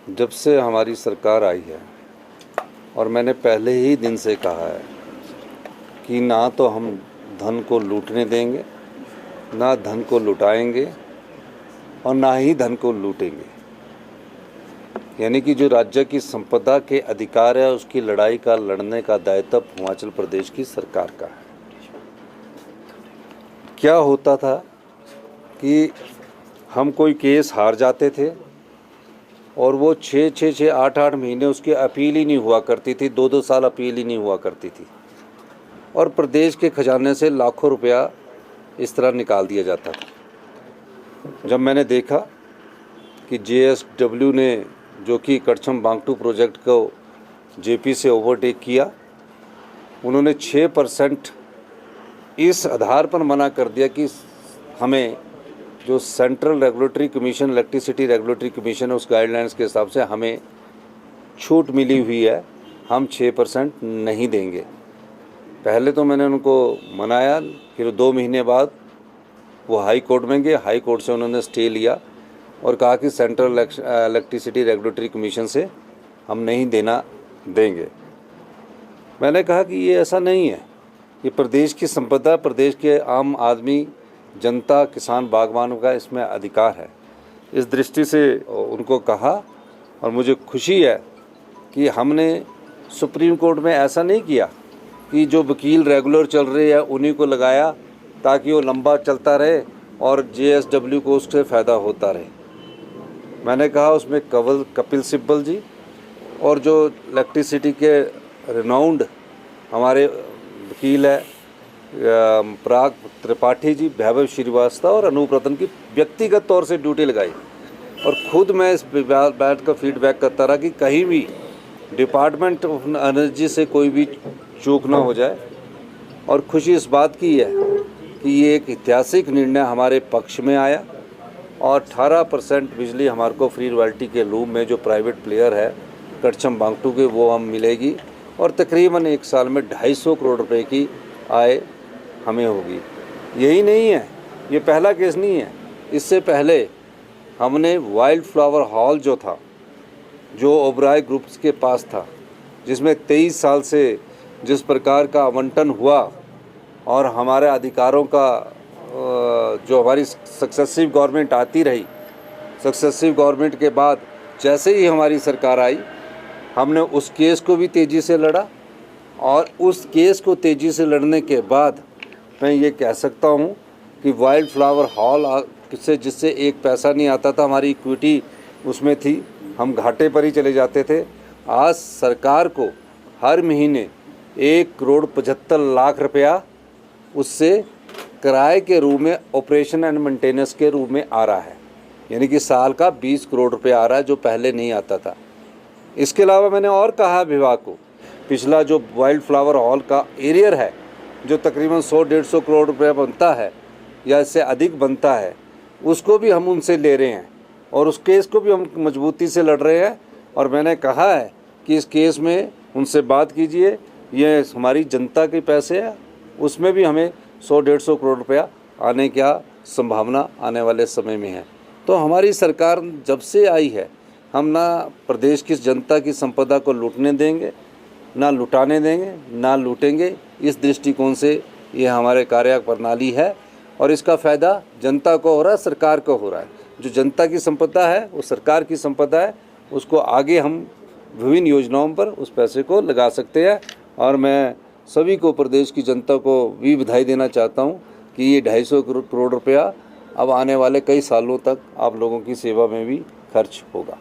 जब से हमारी सरकार आई है और मैंने पहले ही दिन से कहा है कि ना तो हम धन को लूटने देंगे, ना धन को लुटाएंगे और ना ही धन को लूटेंगे। यानी कि जो राज्य की संपदा के अधिकार है उसकी लड़ाई का लड़ने का दायित्व हिमाचल प्रदेश की सरकार का है। क्या होता था कि हम कोई केस हार जाते थे और वो 8 महीने उसकी अपील ही नहीं हुआ करती थी, 2 साल अपील ही नहीं हुआ करती थी और प्रदेश के खजाने से लाखों रुपया इस तरह निकाल दिया जाता था। जब मैंने देखा कि JSW ने जो कि कड़छम बांगटू प्रोजेक्ट को JP से ओवरटेक किया, उन्होंने 6% इस आधार पर मना कर दिया कि हमें जो central regulatory commission, electricity regulatory commission है, उस गाइडलाइंस के हिसाब से हमें छूट मिली हुई है, हम 6% नहीं देंगे। पहले तो मैंने उनको मनाया, फिर 2 महीने बाद वो हाई कोर्ट में गए, हाई कोर्ट से उन्होंने स्टे लिया और कहा कि सेंट्रल इलेक्ट्रिसिटी रेगुलेटरी कमीशन से हम नहीं देना देंगे। मैंने कहा कि ये ऐसा नहीं है, ये प्रदेश की संपदा, प्रदेश के आम आदमी, जनता, किसान, बागवानों का इसमें अधिकार है। इस दृष्टि से उनको कहा और मुझे खुशी है कि हमने सुप्रीम कोर्ट में ऐसा नहीं किया कि जो वकील रेगुलर चल रहे हैं उन्हीं को लगाया ताकि वो लंबा चलता रहे और JSW को उससे फ़ायदा होता रहे। मैंने कहा उसमें कपिल सिब्बल जी और जो इलेक्ट्रिसिटी के रिनाउंड हमारे वकील है पराग त्रिपाठी जी, वैभव श्रीवास्तव और अनूप रतन की व्यक्तिगत तौर से ड्यूटी लगाई और ख़ुद मैं इस बात का फीडबैक करता रहा कि कहीं भी डिपार्टमेंट ऑफ एनर्जी से कोई भी चूक ना हो जाए। और खुशी इस बात की है कि ये एक ऐतिहासिक निर्णय हमारे पक्ष में आया और 18% बिजली हमारे को फ्री रॉयल्टी के रूप में जो प्राइवेट प्लेयर है कड़छम बांगटू के, वो हम मिलेगी और तकरीबन 1 साल में 250 करोड़ रुपए की आय हमें होगी। यही नहीं है, ये पहला केस नहीं है। इससे पहले हमने वाइल्ड फ्लावर हॉल जो था, जो ओबराय ग्रुप्स के पास था, जिसमें 23 साल से जिस प्रकार का आवंटन हुआ और हमारे अधिकारों का जो हमारी सक्सेसिव गवर्नमेंट आती रही, सक्सेसिव गवर्नमेंट के बाद जैसे ही हमारी सरकार आई, हमने उस केस को भी तेज़ी से लड़ा और उस केस को तेज़ी से लड़ने के बाद मैं ये कह सकता हूँ कि वाइल्ड फ्लावर हॉल से जिससे 1 पैसा नहीं आता था, हमारी इक्विटी उसमें थी, हम घाटे पर ही चले जाते थे। आज सरकार को हर महीने 1,75,00,000 रुपया उससे किराए के रूप में, ऑपरेशन एंड मेंटेनेंस के रूप में आ रहा है। यानी कि साल का 20 करोड़ रुपया आ रहा है, जो पहले नहीं आता था। इसके अलावा मैंने और कहा विभाग को, पिछला जो वाइल्ड फ्लावर हॉल का एरियर है, जो तकरीबन 100-150 करोड़ रुपया बनता है या इससे अधिक बनता है, उसको भी हम उनसे ले रहे हैं और उस केस को भी हम मजबूती से लड़ रहे हैं। और मैंने कहा है कि इस केस में उनसे बात कीजिए, ये हमारी जनता के पैसे हैं, उसमें भी हमें 100-150 करोड़ रुपया आने का संभावना आने वाले समय में है। तो हमारी सरकार जब से आई है, हम ना प्रदेश की जनता की संपदा को लूटने देंगे, ना लुटाने देंगे, ना लूटेंगे। इस दृष्टिकोण से ये हमारे कार्य प्रणाली है और इसका फ़ायदा जनता को हो रहा है, सरकार को हो रहा है। जो जनता की संपदा है वो सरकार की संपदा है, उसको आगे हम विभिन्न योजनाओं पर उस पैसे को लगा सकते हैं। और मैं सभी को, प्रदेश की जनता को भी बधाई देना चाहता हूँ कि ये 250 करोड़ रुपया अब आने वाले कई सालों तक आप लोगों की सेवा में भी खर्च होगा।